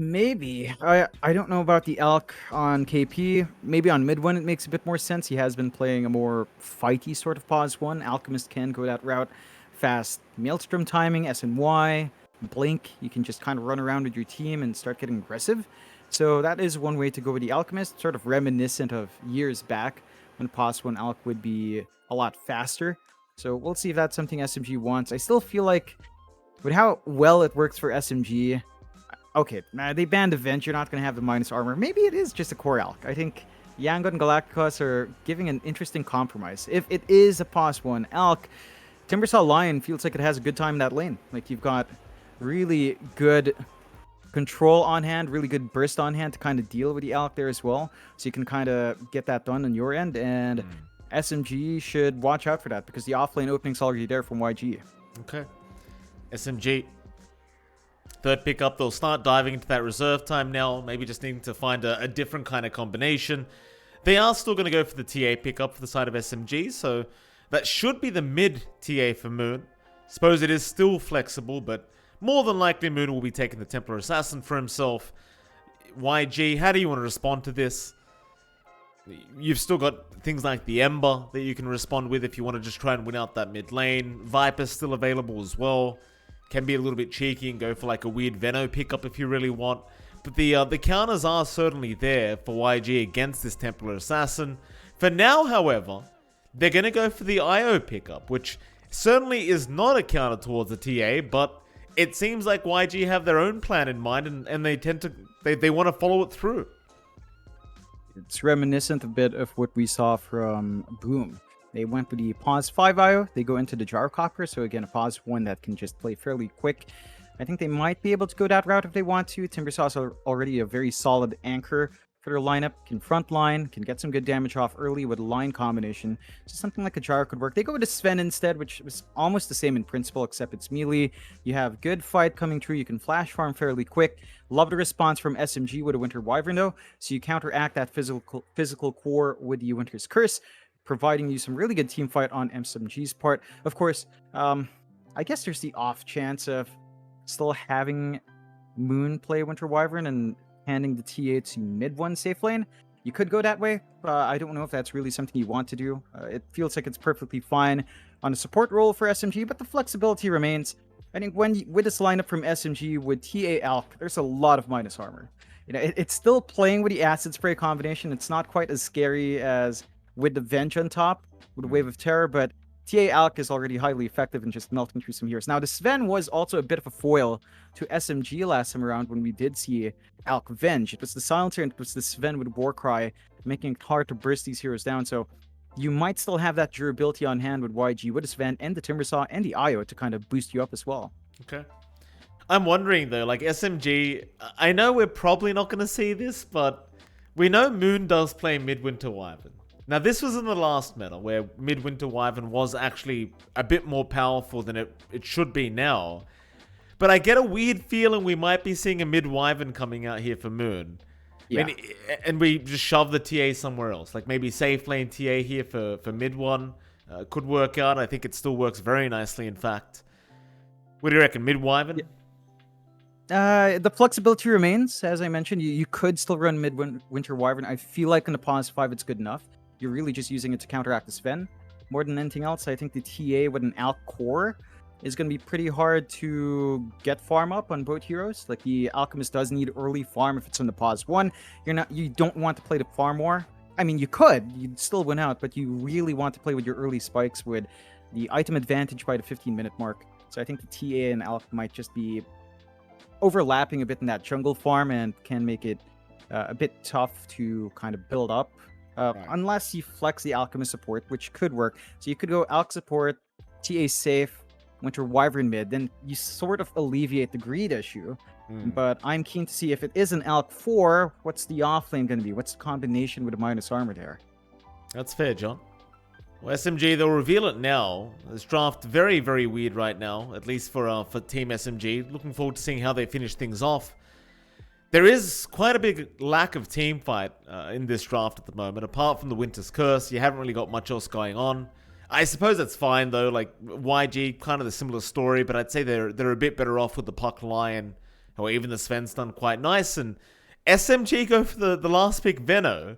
Maybe. I don't know about the Elk on KP. Maybe on mid one it makes a bit more sense. He has been playing a more fighty sort of pause one. Alchemist can go that route. Fast Maelstrom timing, SNY, Blink. You can just kind of run around with your team and start getting aggressive. So that is one way to go with the Alchemist, sort of reminiscent of years back when pause one Alch would be a lot faster. So we'll see if that's something SMG wants. I still feel like with how well it works for SMG, okay, they banned Event. You're not going to have the minus armor. Maybe it is just a core Alch. I think Yangon and Galacticos are giving an interesting compromise. If it is a pos 1 Alch, Timbersaw Lion feels like it has a good time in that lane. Like, you've got really good control on hand, really good burst on hand to kind of deal with the Alch there as well. So you can kind of get that done on your end. And SMG should watch out for that because the offlane opening's already there from YG. Okay. SMG. Third pickup, they'll start diving into that reserve time now, maybe just needing to find a different kind of combination. They are still going to go for the TA pickup for the side of SMG, so that should be the mid TA for Moon. Suppose it is still flexible, but more than likely Moon will be taking the Templar Assassin for himself. YG, how do you want to respond to this? You've still got things like the Ember that you can respond with if you want to just try and win out that mid lane. Viper's still available as well. Can be a little bit cheeky and go for like a weird Veno pickup if you really want. But the counters are certainly there for YG against this Templar Assassin. For now, however, they're going to go for the IO pickup, which certainly is not a counter towards the TA, but it seems like YG have their own plan in mind and they tend to, they want to follow it through. It's reminiscent a bit of what we saw from Boom. They went with the pause 5 IO. They go into the Gyrocopter. So again, a pause 1 that can just play fairly quick. I think they might be able to go that route if they want to. Timbersaw's already a very solid anchor for their lineup. Can front line, can get some good damage off early with a line combination. So something like a Gyro could work. They go with a Sven instead, which was almost the same in principle, except it's melee. You have good fight coming through. You can flash farm fairly quick. Love the response from SMG with a Winter Wyvern though. So you counteract that physical core with the Winter's Curse, providing you some really good team fight on SMG's part. Of course, I guess there's the off chance of still having Moon play Winter Wyvern and handing the TA to mid one safe lane. You could go that way. I don't know if that's really something you want to do. It feels like it's perfectly fine on a support role for SMG, but the flexibility remains. I think with this lineup from SMG with TA Alch, there's a lot of minus armor. You know, it's still playing with the acid spray combination. It's not quite as scary as with the Venge on top, with a Wave of Terror, but TA Alch is already highly effective in just melting through some heroes. Now, the Sven was also a bit of a foil to SMG last time around when we did see Alch Venge. It was the Silencer and it was the Sven with Warcry, making it hard to burst these heroes down. So you might still have that durability on hand with YG, with the Sven and the Timbersaw and the IO to kind of boost you up as well. Okay. I'm wondering though, like SMG, I know we're probably not going to see this, but we know Moon does play Midwinter Wyvern. Now, this was in the last meta, where Midwinter Wyvern was actually a bit more powerful than it should be now. But I get a weird feeling we might be seeing a Mid Wyvern coming out here for Moon. Yeah. I mean, and we just shove the TA somewhere else. Like maybe safe lane TA here for Mid 1. Could work out. I think it still works very nicely, in fact. What do you reckon, Mid Wyvern? Yeah. The flexibility remains. As I mentioned, you could still run Midwinter Wyvern. I feel like in the pause 5 it's good enough. You're really just using it to counteract the Sven. More than anything else, I think the TA with an Alch core is going to be pretty hard to get farm up on both heroes. Like, the Alchemist does need early farm if it's in the pause 1. You don't want to play the farm war. I mean, you could. You'd still win out, but you really want to play with your early spikes with the item advantage by the 15-minute mark. So I think the TA and Alch might just be overlapping a bit in that jungle farm and can make it a bit tough to kind of build up. Unless you flex the Alchemist support, which could work. So you could go Alch support, TA safe, Winter Wyvern mid, then you sort of alleviate the greed issue. But I'm keen to see if it is an Alch 4, what's the offlane going to be? What's the combination with the minus armor there? That's fair, John. Well, SMG, they'll reveal it now. This draft very, very weird right now, at least for Team SMG. Looking forward to seeing how they finish things off. There is quite a big lack of team fight in this draft at the moment. Apart from the Winter's Curse, you haven't really got much else going on. I suppose that's fine though. Like YG, kind of the similar story, but I'd say they're a bit better off with the Puck Lion or even the Sven's done quite nice, and SMG go for the last pick Veno.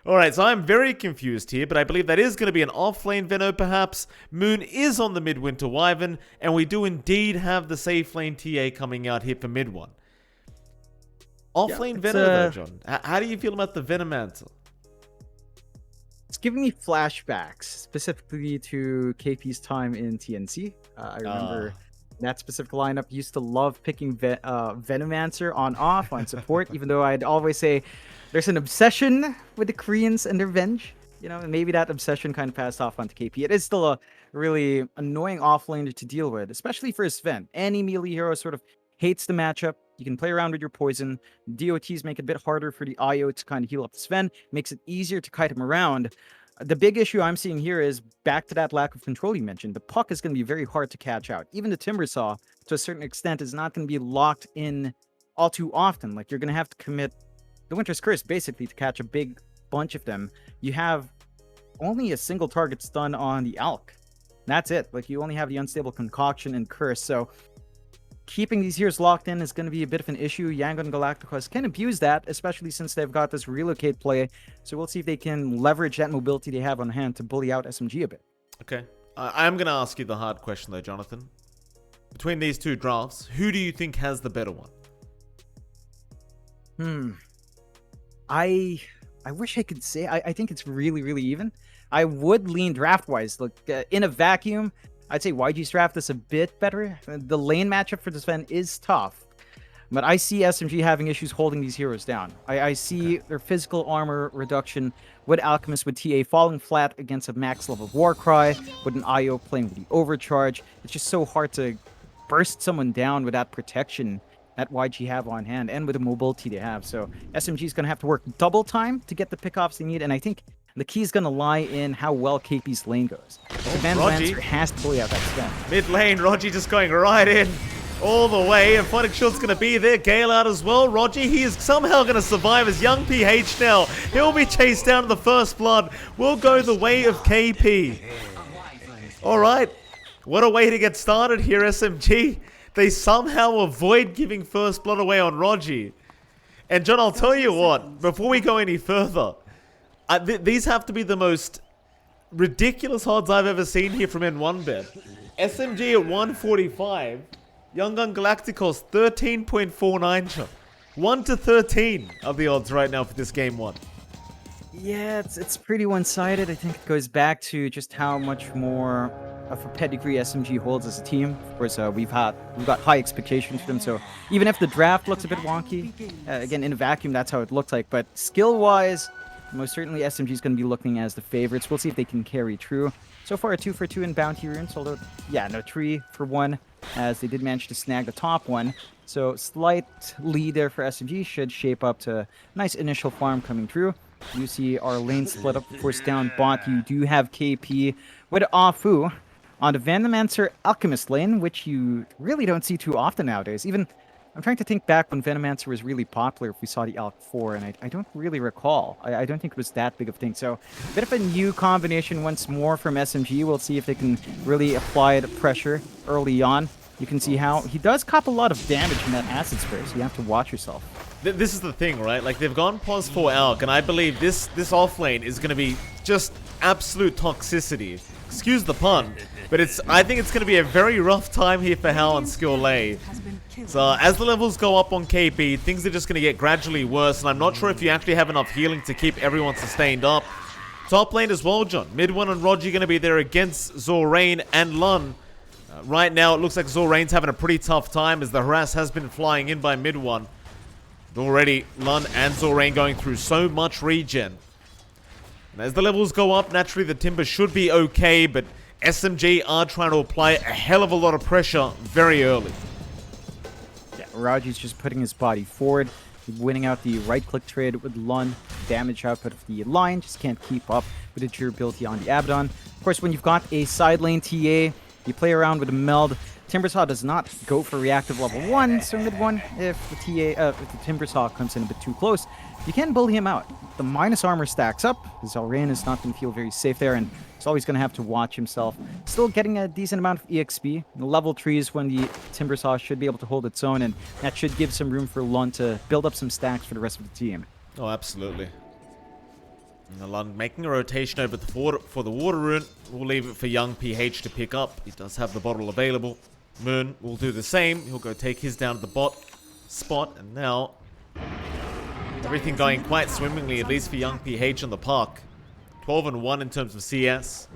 Alright, so I'm very confused here, but I believe that is going to be an off-lane Veno perhaps. Moon is on the Midwinter Wyvern, and we do indeed have the safe lane TA coming out here for mid one. Off-lane Veno though, John. How do you feel about the Venomancer? It's giving me flashbacks, specifically to KP's time in TNC. I remember that specific lineup used to love picking Venomancer on support, even though I'd always say there's an obsession with the Koreans and their Venge. You know, and maybe that obsession kind of passed off onto KP. It is still a really annoying offlaner to deal with, especially for Sven. Any melee hero sort of hates the matchup. You can play around with your poison. DOTs make it a bit harder for the IO to kind of heal up the Sven. Makes it easier to kite him around. The big issue I'm seeing here is back to that lack of control you mentioned. The puck is going to be very hard to catch out. Even the Timbersaw, to a certain extent, is not going to be locked in all too often. Like, you're going to have to commit the Winter's Curse, basically, to catch a big bunch of them. You have only a single target stun on the Alk. That's it. Like, you only have the Unstable Concoction and Curse, so keeping these heroes locked in is going to be a bit of an issue. Yangon and Galacticos can abuse that, especially since they've got this relocate play. So we'll see if they can leverage that mobility they have on hand to bully out SMG a bit. Okay. I'm going to ask you the hard question, though, Jonathan. Between these two drafts, who do you think has the better one? I wish I could say. I think it's really, really even. I would lean draft-wise. Look, in a vacuum, I'd say YG's draft is a bit better. The lane matchup for this Sven is tough, but I see SMG having issues holding these heroes down. I see their physical armor reduction with Alchemist, with TA falling flat against a max level Warcry, with an IO playing with the Overcharge. It's just so hard to burst someone down with that protection that YG have on hand, and with the mobility they have. So SMG is going to have to work double time to get the pickoffs they need, and I think the key is going to lie in how well KP's lane goes. The Van Lancer has to bully out that Sven. Mid lane, Rogi just going right in all the way. And Phonic Shot's going to be there. Gale out as well. Rogi, he is somehow going to survive as young PH now. He'll be chased down to the first blood. Will go the way of KP. All right. What a way to get started here, SMG. They somehow avoid giving first blood away on Rogi. And John, I'll tell you what, before we go any further, these have to be the most ridiculous odds I've ever seen here from N1Bet. SMG at 145. Yangon Galacticos 13.49. 1 to 13 of the odds right now for this game one. Yeah, it's pretty one-sided. I think it goes back to just how much more of a pedigree SMG holds as a team. Of course, we've got high expectations for them. So even if the draft looks a bit wonky, again in a vacuum, that's how it looks like. But skill-wise, most certainly SMG is going to be looking as the favorites. We'll see if they can carry through. So far, a 2 for 2 in bounty runes, although, yeah, no 3 for 1, as they did manage to snag the top one. So slight lead there for SMG, should shape up to a nice initial farm coming through. You see our lane split up, of course, down bot. You do have KP with Afu on the Venomancer Alchemist lane, which you really don't see too often nowadays. Even, I'm trying to think back when Venomancer was really popular, if we saw the Alch 4, and I don't really recall. I don't think it was that big of a thing. So, a bit of a new combination once more from SMG. We'll see if they can really apply the pressure early on. You can see how he does cop a lot of damage in that acid spray, so you have to watch yourself. This is the thing, right? Like, they've gone pos for Alk, and I believe this offlane is going to be just absolute toxicity. Excuse the pun, but I think it's going to be a very rough time here for Hal and Skillay. So as the levels go up on KP, things are just going to get gradually worse, and I'm not sure if you actually have enough healing to keep everyone sustained up. Top lane as well, John. Mid 1 and Rogi going to be there against Zorain and Lun. Right now, it looks like Zorain's having a pretty tough time as the harass has been flying in by mid 1. Already, Lun and Zorain going through so much regen. And as the levels go up, naturally the Timber should be okay, but SMG are trying to apply a hell of a lot of pressure very early. Yeah, Raji's just putting his body forward, winning out the right-click trade with Lun. Damage output of the line just can't keep up with the durability on the Abaddon. Of course, when you've got a side lane TA, you play around with a meld. Timbersaw does not go for reactive level 1, so mid 1, if the Timbersaw comes in a bit too close, you can bully him out. The minus armor stacks up, Zalrain is not going to feel very safe there, and he's always going to have to watch himself. Still getting a decent amount of EXP. The level 3s when the Timbersaw should be able to hold its own, and that should give some room for Lund to build up some stacks for the rest of the team. Oh, absolutely. And Lund making a rotation over for the water rune. We'll leave it for young PH to pick up. He does have the bottle available. Moon will do the same. He'll go take his down to the bot spot. And now, everything going quite swimmingly, at least for young PH on the park. 12-1 in terms of CS.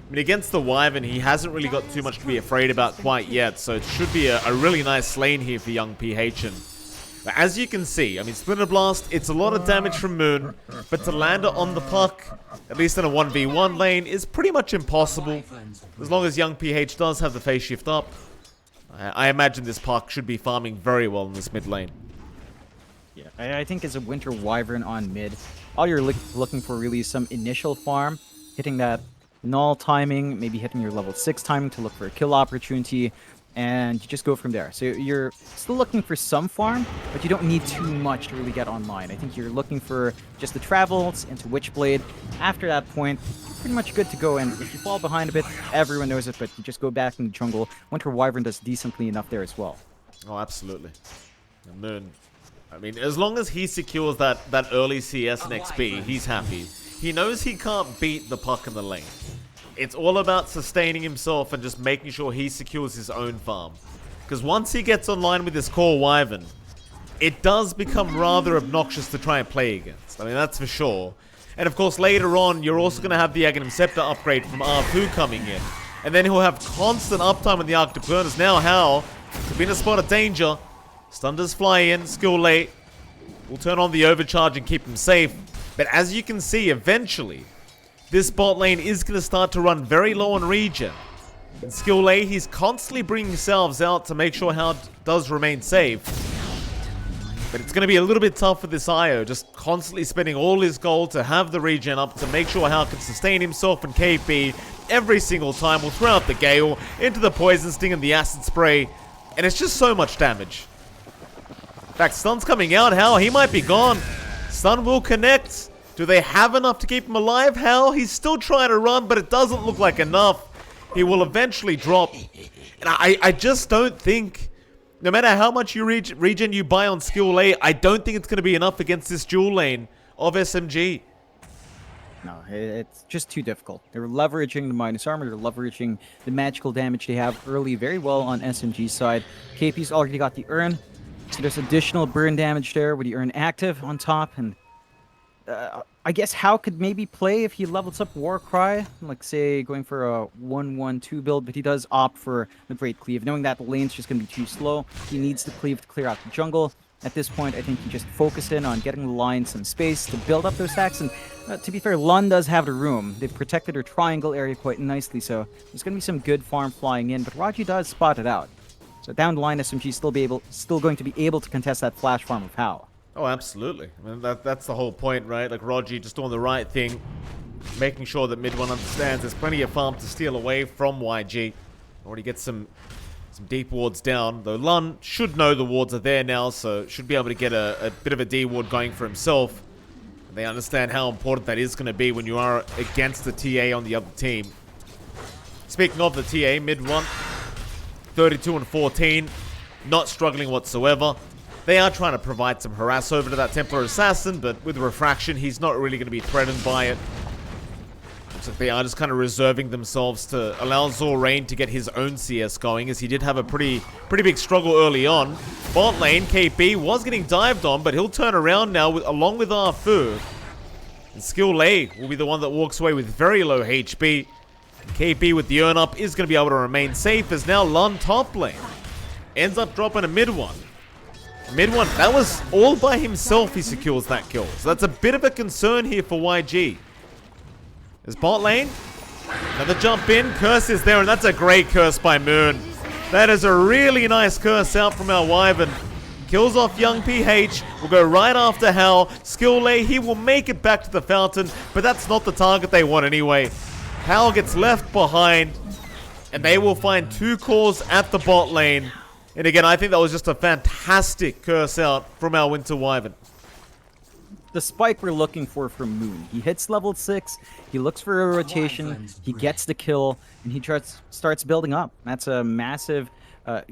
I mean, against the Wyvern, he hasn't really got too much to be afraid about quite yet. So it should be a really nice lane here for young PH. And as you can see, I mean, Splinter Blast, it's a lot of damage from Moon, but to land it on the puck, at least in a 1v1 lane, is pretty much impossible. As long as young PH does have the phase shift up, I imagine this puck should be farming very well in this mid lane. Yeah, I think as a Winter Wyvern on mid, all you're looking for really is some initial farm, hitting that null timing, maybe hitting your level 6 timing to look for a kill opportunity, and you just go from there. So you're still looking for some farm, but you don't need too much to really get online. I think you're looking for just the travels into Witchblade. After that point, you're pretty much good to go, and if you fall behind a bit, everyone knows it, but you just go back in the jungle. Winter Wyvern does decently enough there as well. Oh, absolutely. And Moon, I mean, as long as he secures that early CS and XP, he's happy. He knows he can't beat the puck in the lane. It's all about sustaining himself and just making sure he secures his own farm. Because once he gets online with his core Wyvern, it does become rather obnoxious to try and play against. I mean, that's for sure. And of course, later on, you're also going to have the Aghanim Scepter upgrade from R2 coming in. And then he'll have constant uptime on the Arctic Burners. Now, Hal could be in a spot of danger. Stun does fly in, skill late. We'll turn on the overcharge and keep him safe. But as you can see, eventually, this bot lane is going to start to run very low on regen. In skill A, he's constantly bringing salves out to make sure Hal does remain safe. But it's going to be a little bit tough for this IO, just constantly spending all his gold to have the regen up to make sure Hal can sustain himself and KP every single time. We'll throw out the Gale into the Poison Sting and the Acid Spray, and it's just so much damage. In fact, Stun's coming out. Hal, he might be gone. Stun will connect. Do they have enough to keep him alive? Hal, he's still trying to run, but it doesn't look like enough. He will eventually drop. And I just don't think, no matter how much regen you buy on skill A, I don't think it's going to be enough against this dual lane of SMG. No, it's just too difficult. They're leveraging the minus armor, they're leveraging the magical damage they have early very well on SMG's side. KP's already got the urn, so there's additional burn damage there with the urn active on top, and I guess Hal could maybe play if he levels up Warcry, like say going for a 1-1-2 build, but he does opt for the Great Cleave, knowing that the lane's just going to be too slow. He needs the Cleave to clear out the jungle. At this point, I think he just focused in on getting the line some space to build up those stacks, and to be fair, Lund does have the room. They've protected her triangle area quite nicely, so there's going to be some good farm flying in, but Raji does spot it out. So down the line, SMG still going to be able to contest that flash farm of Hal. Oh, absolutely. I mean, that's the whole point, right? Like, Raji just doing the right thing, making sure that mid one understands there's plenty of farm to steal away from YG. Already get some deep wards down, though Lund should know the wards are there now, so should be able to get a bit of a D ward going for himself. And they understand how important that is going to be when you are against the TA on the other team. Speaking of the TA, mid one, 32-14, not struggling whatsoever. They are trying to provide some harass over to that Templar Assassin, but with Refraction, he's not really going to be threatened by it. Looks like they are just kind of reserving themselves to allow Zalrain to get his own CS going, as he did have a pretty big struggle early on. Bot lane, KP was getting dived on, but he'll turn around now along with Arfu. And Skill A will be the one that walks away with very low HP. KP with the earn up is going to be able to remain safe, as now Lund top lane ends up dropping a mid one. Mid one, that was all by himself he secures that kill. So that's a bit of a concern here for YG. There's bot lane. Another jump in. Curse is there, and that's a great curse by Moon. That is a really nice curse out from our Wyvern. Kills off young PH. Will go right after Hal. Skill A, he will make it back to the fountain, but that's not the target they want anyway. Hal gets left behind. And they will find 2 cores at the bot lane. And again, I think that was just a fantastic curse out from our Winter Wyvern. The spike we're looking for from Moon. He hits level 6, he looks for a rotation, he gets the kill, and he starts building up. That's a massive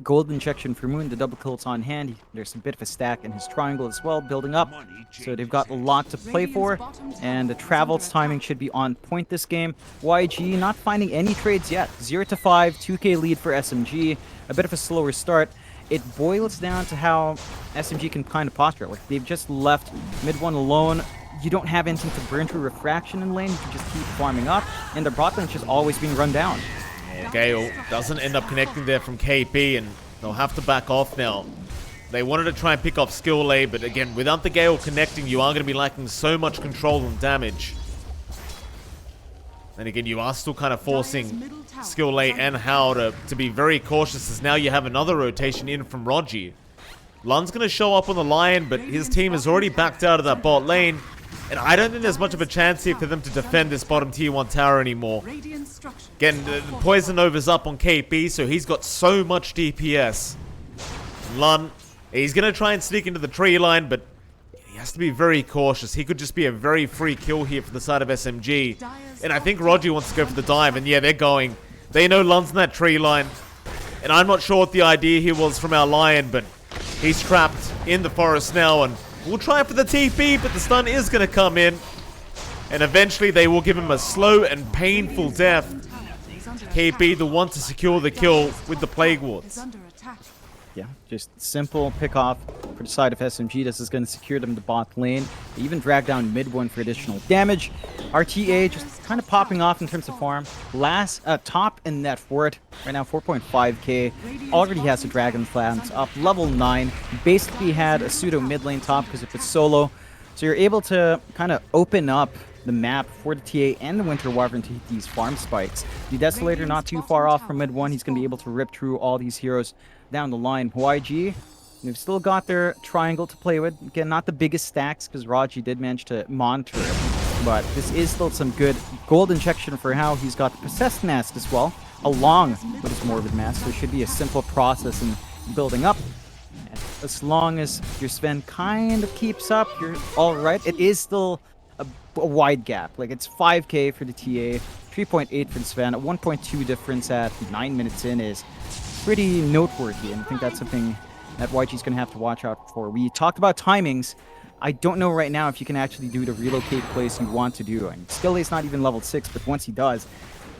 gold injection for Moon. The double kill's on hand. There's a bit of a stack in his triangle as well, building up. So they've got a lot to play for, and the Travel's timing should be on point this game. YG not finding any trades yet. 0 to 5, 2k lead for SMG. A bit of a slower start. It boils down to how SMG can kind of posture. Like, they've just left mid 1 alone. You don't have anything to burn through refraction in lane. You can just keep farming up, and the bot lane's just always being run down. Gale doesn't end up connecting there from KP, and they'll have to back off now. They wanted to try and pick off skill A, but again, without the Gale connecting, you are going to be lacking so much control and damage. And again, you are still kind of forcing skill A and How to be very cautious, as now you have another rotation in from Rogi. Lun's going to show up on the Lion, but his team has already backed out of that bot lane. And I don't think there's much of a chance here for them to defend this bottom tier 1 tower anymore. Again, the Poison Nova's up on KP, so he's got so much DPS. Lun, he's going to try and sneak into the tree line, but he has to be very cautious. He could just be a very free kill here for the side of SMG. And I think Rogi wants to go for the dive, and yeah, they're going. They know Lun's in that tree line. And I'm not sure what the idea here was from our Lion, but he's trapped in the forest now, and we'll try for the TP, but the stun is going to come in. And eventually they will give him a slow and painful death. KP the one to secure the kill with the Plague Wards. Yeah, just simple pick off for the side of SMG. This is going to secure them the bot lane. They even drag down mid 1 for additional damage. RTA just kind of popping off in terms of farm. Top in net worth right now 4.5k. Already has the Dragon Clans up level 9. Basically had a pseudo mid lane top because if it's solo. So you're able to kind of open up the map for the TA and the Winter Wyvern to hit these farm spikes. The Desolator not too far off from mid 1. He's going to be able to rip through all these heroes down the line. YG, they've still got their triangle to play with. Again, not the biggest stacks because Raji did manage to monitor it. But this is still some good gold injection for How. He's got the Possessed Mask as well, along with his Morbid Mask. So it should be a simple process in building up. And as long as your Sven kind of keeps up, you're alright. It is still a wide gap. Like, it's 5k for the TA, 3.8 for the Sven. A 1.2 difference at 9 minutes in is pretty noteworthy, and I think that's something that YG's going to have to watch out for. We talked about timings. I don't know right now if you can actually do the relocate plays you want to do. And Skill A's not even level 6, but once he does,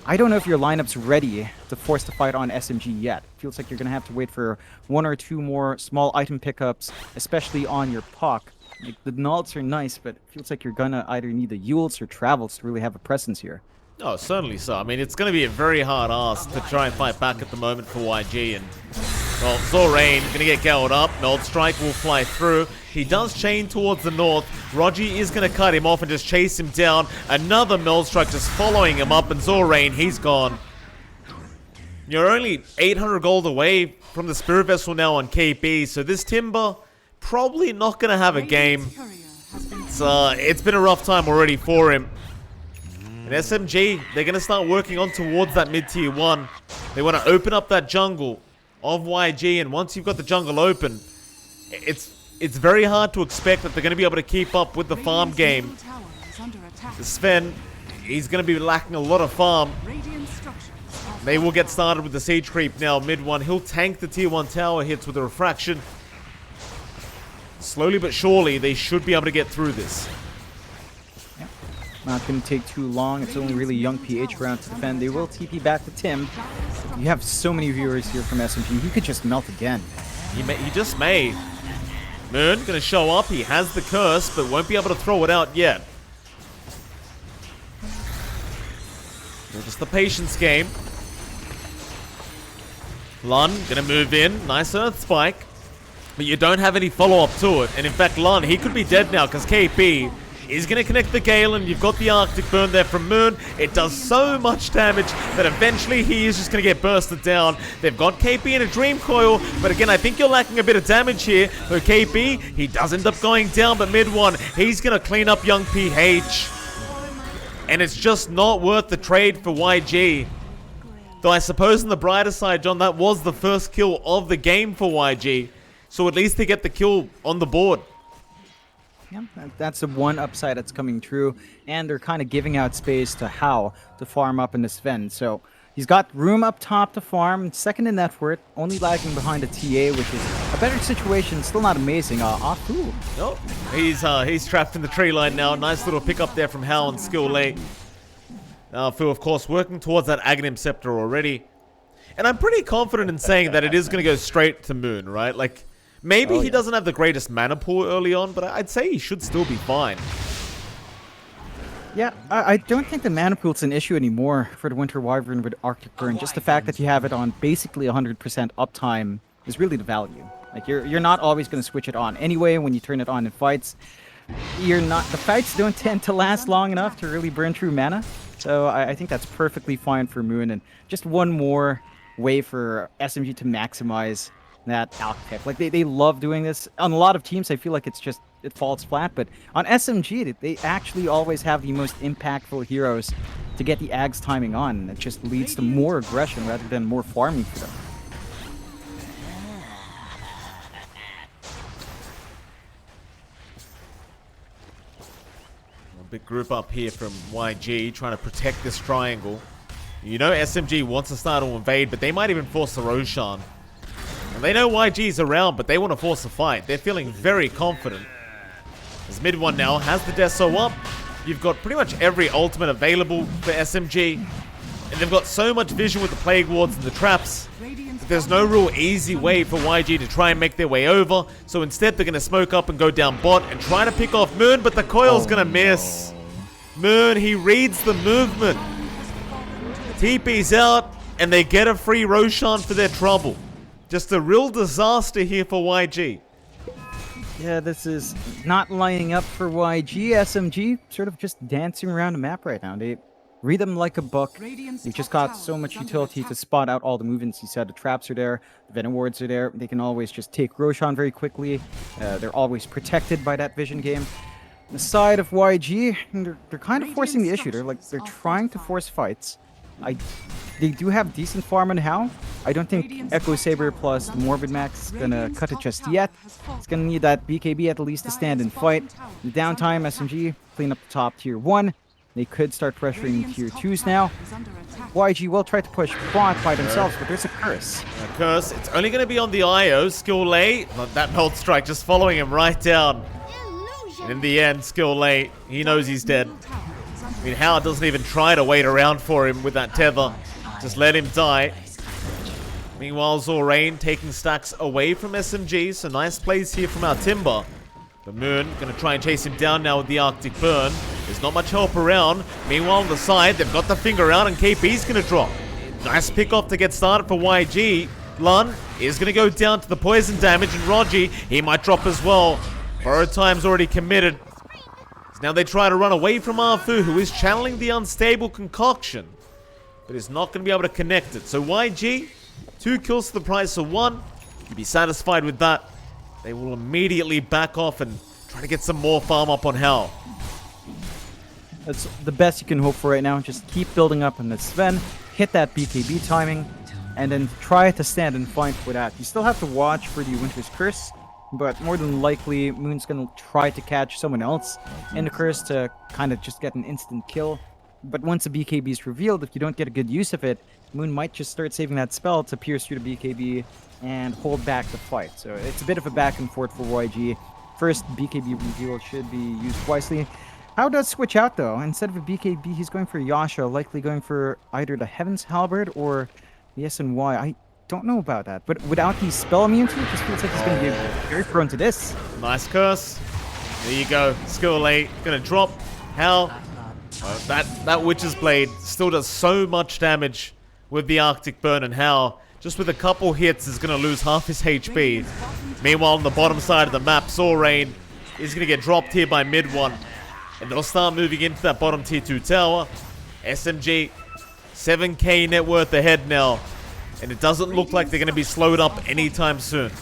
I don't know if your lineup's ready to force the fight on SMG yet. Feels like you're going to have to wait for 1 or 2 more small item pickups, especially on your puck. Like, the nulls are nice, but it feels like you're going to either need the Yules or Travels to really have a presence here. Oh, certainly so. I mean, it's going to be a very hard ask to try and fight back at the moment for YG. And, well, Zorain going to get galled up. Meld Strike will fly through. He does chain towards the north. Rogi is going to cut him off and just chase him down. Another Meld Strike just following him up. And Zorain, he's gone. You're only 800 gold away from the Spirit Vessel now on KP. So this Timber, probably not going to have a game. It's been a rough time already for him. And SMG, they're going to start working on towards that mid-tier 1. They want to open up that jungle of YG, and once you've got the jungle open, it's very hard to expect that they're going to be able to keep up with the farm game. The Sven, he's going to be lacking a lot of farm. They will get started with the siege creep now, mid 1. He'll tank the tier 1 tower hits with a refraction. Slowly but surely, they should be able to get through this. Not going to take too long. It's only really young PH around to defend. They will TP back to Tim. You have so many viewers here from SMG. He could just melt again. He just may. Moon going to show up. He has the curse, but won't be able to throw it out yet. Just the patience game. Lun going to move in. Nice Earth Spike. But you don't have any follow-up to it. And in fact, Lun, he could be dead now because KP is going to connect the Gale, and you've got the Arctic Burn there from Moon. It does so much damage that eventually he is just going to get bursted down. They've got KP in a Dream Coil, but again, I think you're lacking a bit of damage here. So KP, he does end up going down, but mid 1, he's going to clean up young PH. And it's just not worth the trade for YG. Though I suppose on the brighter side, John, that was the first kill of the game for YG. So at least they get the kill on the board. Yeah, that's the one upside that's coming true, and they're kind of giving out space to How to farm up in this Sven. So he's got room up top to farm, second in net worth, only lagging behind a TA, which is a better situation, still not amazing. Afu. Oh, he's trapped in the tree line now. Nice little pick up there from How on skill late. Fu, of course, working towards that Aghanim Scepter already. And I'm pretty confident in saying that it is going to go straight to Moon, right? Like, maybe he doesn't have the greatest mana pool early on, but I'd say he should still be fine. Yeah, I don't think the mana pool's an issue anymore for the Winter Wyvern with Arctic Burn. Just the fact that you have it on basically 100% uptime is really the value. Like, you're not always going to switch it on anyway when you turn it on in fights. The fights don't tend to last long enough to really burn through mana. So I think that's perfectly fine for Moon, and just one more way for SMG to maximize that alch pick. Like, they love doing this. On a lot of teams, I feel like it falls flat, but on SMG, they actually always have the most impactful heroes to get the Ags timing on, and it just leads to more aggression rather than more farming for them. Big group up here from YG trying to protect this triangle. You know SMG wants to start to invade, but they might even force the Roshan. And they know YG's around, but they want to force a fight. They're feeling very confident. As mid one now has the Deso up. You've got pretty much every ultimate available for SMG. And they've got so much vision with the Plague Wards and the traps that there's no real easy way for YG to try and make their way over. So instead they're going to smoke up and go down bot and try to pick off Moon, but the coil's going to miss. Moon, he reads the movement. TP's out, and they get a free Roshan for their trouble. Just a real disaster here for YG. Yeah, this is not lining up for YG. SMG sort of just dancing around the map right now. They read them like a book. They've just got so much utility to spot out all the movements. You said the traps are there, the Venom Wards are there. They can always just take Roshan very quickly. They're always protected by that vision game. The side of YG, they're kind of forcing the issue. They're trying to force fights. They do have decent farm on How. I don't think Echo Saber plus Morbid Max is gonna cut it just yet. It's gonna need that BKB at least to stand and fight. In the downtime, SMG clean up the top tier 1. They could start pressuring tier 2s now. YG will try to push bot by themselves, but there's a curse. A curse. It's only going to be on the IO. Skill late. That Melt Strike just following him right down. And in the end, Skill late. He knows he's dead. I mean, Howard doesn't even try to wait around for him with that tether. Just let him die. Meanwhile, Zorain taking stacks away from SMG. So nice plays here from our Timber. The Moon going to try and chase him down now with the Arctic Burn. There's not much help around. Meanwhile, on the side, they've got the finger out and KP's going to drop. Nice pick off to get started for YG. Lun is going to go down to the poison damage, and Rogi, he might drop as well. Borrowed time's already committed. So now they try to run away from Arfu, who is channeling the unstable concoction, but is not going to be able to connect it. So YG, 2 kills for the price of 1. You'd be satisfied with that. They will immediately back off and try to get some more farm up on Hell. That's the best you can hope for right now. Just keep building up on the Sven, hit that BKB timing, and then try to stand and fight for that. You still have to watch for the Winter's Curse, but more than likely, Moon's going to try to catch someone else in the Curse to kind of just get an instant kill. But once the BKB is revealed, if you don't get a good use of it, Moon might just start saving that spell to pierce through the BKB and hold back the fight. So it's a bit of a back and forth for YG. First, BKB reveal should be used wisely. How does switch out though? Instead of a BKB, he's going for Yasha, likely going for either the Heaven's Halberd or the SNY. I don't know about that, but without the spell immunity, it just feels like he's going to be very prone to this. Nice curse. There you go. Skill late. Gonna drop. Hell. That Witch's Blade still does so much damage with the Arctic Burn, and Hal, just with a couple hits, is going to lose half his HP. Meanwhile, on the bottom side of the map, Zorain is going to get dropped here by mid one. And they'll start moving into that bottom tier 2 tower. SMG, 7k net worth ahead now. And it doesn't look like they're going to be slowed up anytime soon.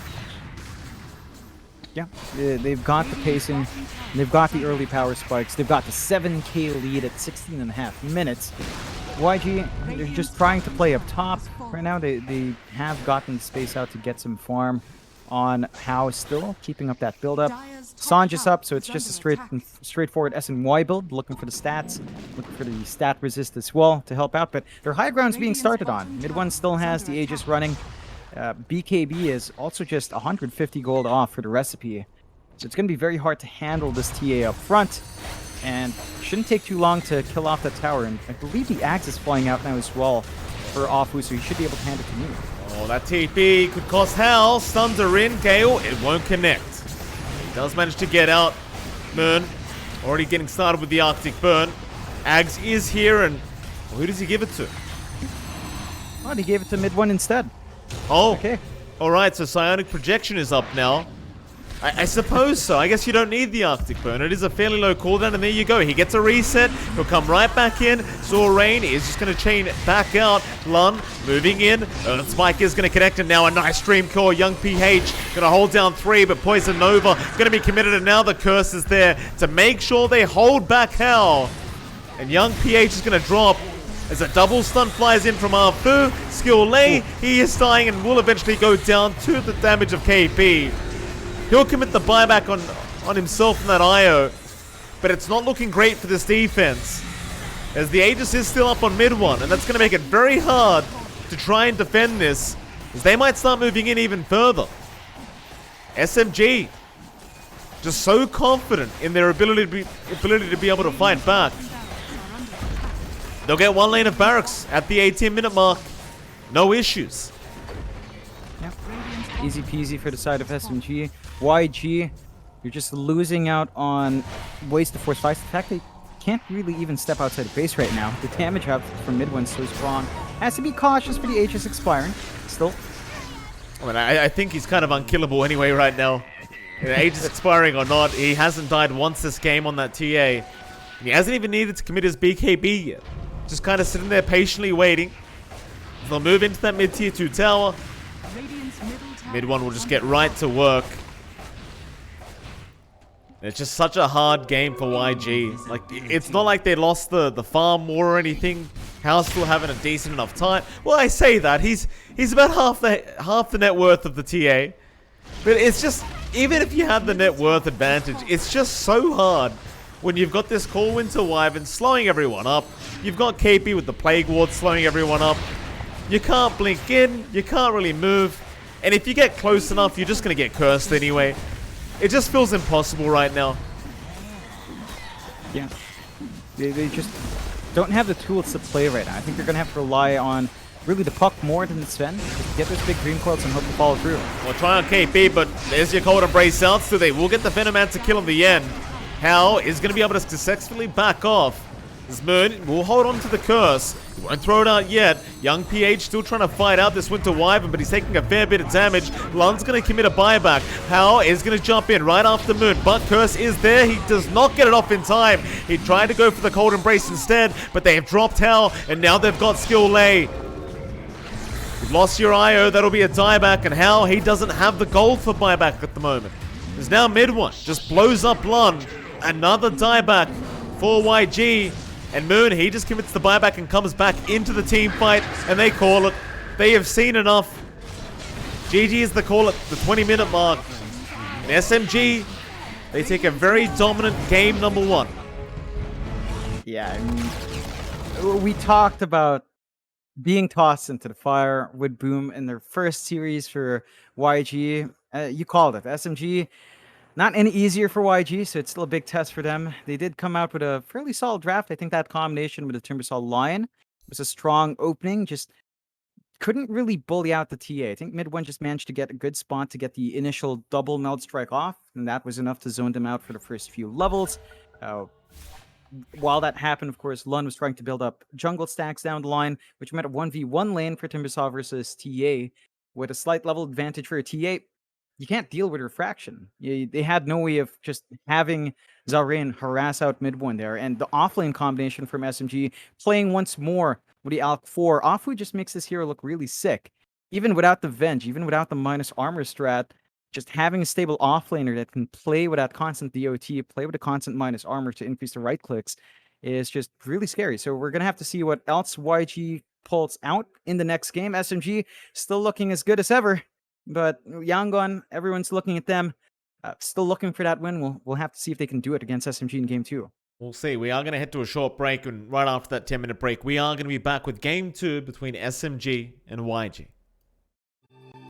Yeah, they've got the pacing, they've got the early power spikes, they've got the 7k lead at 16.5 minutes. YG, they're just trying to play up top. Right now, they have gotten the space out to get some farm on How still, keeping up that build-up. Sanj is up, so it's just a straightforward SNY build, looking for the stats, looking for the stat resist as well to help out, but their high ground's being started on. Mid one still has the Aegis running. BKB is also just 150 gold off for the recipe, so it's going to be very hard to handle this TA up front, and shouldn't take too long to kill off that tower, and I believe the axe is flying out now as well for Offwu, so he should be able to hand it to me. Oh, that TP could cost Hal. Stuns are in. Gale, it won't connect. He does manage to get out. Moon already getting started with the Arctic Burn. Ags is here, and who does he give it to? Oh, he gave it to mid one instead. Oh, okay. Alright, so Psionic Projection is up now. I suppose so. I guess you don't need the Arctic Burn. It is a fairly low cooldown, and there you go. He gets a reset. He'll come right back in. Saw Rain is just going to chain back out. Lun moving in. Spike is going to connect, and now a nice stream core. Young PH going to hold down 3, but Poison Nova going to be committed, and now the curse is there to make sure they hold back Hell. And Young PH is going to drop as a double stun flies in from Arfu. Skill Lay, he is dying and will eventually go down to the damage of KP. He'll commit the buyback on himself in that IO, but it's not looking great for this defense, as the Aegis is still up on mid one, and that's going to make it very hard to try and defend this, as they might start moving in even further. SMG, just so confident in their ability to be able to fight back. They'll get one lane of barracks at the 18-minute mark. No issues. Yep. Easy peasy for the side of SMG. YG, you're just losing out on ways to force fights. In fact, they can't really even step outside of base right now. The damage up from mid one's so strong. Has to be cautious for the Aegis expiring. Still. I mean, I think he's kind of unkillable anyway right now. Aegis expiring or not, he hasn't died once this game on that TA. And he hasn't even needed to commit his BKB yet. Just kind of sitting there patiently waiting. They'll move into that mid tier 2 tower. Mid one will just get right to work. It's just such a hard game for YG. Like, it's not like they lost the farm war or anything. Hal's still having a decent enough time. Well, I say that. He's about half the net worth of the TA. But it's just, even if you have the net worth advantage, it's just so hard when you've got this Core Winter Wyvern slowing everyone up. You've got KP with the Plague Ward slowing everyone up. You can't blink in. You can't really move. And if you get close enough, you're just going to get cursed anyway. It just feels impossible right now. Yeah. They just don't have the tools to play right now. I think they're going to have to rely on really the puck more than Sven. Just get those big dream coils and hope to follow through. Well, try on KP, but there's your Cold Embrace out, so they will get the Venomancer kill in the end. Hal is going to be able to successfully back off. This Moon will hold on to the curse. He won't throw it out yet. Young PH still trying to fight out this Winter Wyvern, but he's taking a fair bit of damage. Lun's going to commit a buyback. Hal is going to jump in right after Moon, but curse is there. He does not get it off in time. He tried to go for the Cold Embrace instead, but they have dropped Hal, and now they've got Skill Lay. You've lost your IO. That'll be a dieback, and Hal, he doesn't have the gold for buyback at the moment. There's now mid one. Just blows up Lun. Another dieback for YG. And Moon, he just commits the buyback and comes back into the team fight, and they call it. They have seen enough. GG is the call at the 20-minute mark. And SMG, they take a very dominant game number one. Yeah, I mean, we talked about being tossed into the fire with Boom in their first series for YG. You called it. SMG, not any easier for YG, so it's still a big test for them. They did come out with a fairly solid draft. I think that combination with the Timbersaw Lion was a strong opening. Just couldn't really bully out the TA. I think mid one just managed to get a good spot to get the initial double meld strike off, and that was enough to zone them out for the first few levels. While that happened, of course, Lun was trying to build up jungle stacks down the line, which meant a 1v1 lane for Timbersaw versus TA. With a slight level advantage for a TA, you can't deal with refraction. They had no way of just having Zarain harass out mid one there. And the offlane combination from SMG playing once more with the Alk 4. Offwu just makes this hero look really sick. Even without the Venge, even without the minus armor strat, just having a stable offlaner that can play with that constant DOT, play with a constant minus armor to increase the right clicks, is just really scary. So we're going to have to see what else YG pulls out in the next game. SMG still looking as good as ever, but Yangon, everyone's looking at them, still looking for that win. We'll have to see if they can do it against SMG in game 2. We'll see. We are going to head to a short break, and right after that 10-minute break, we are going to be back with game 2 between SMG and YG.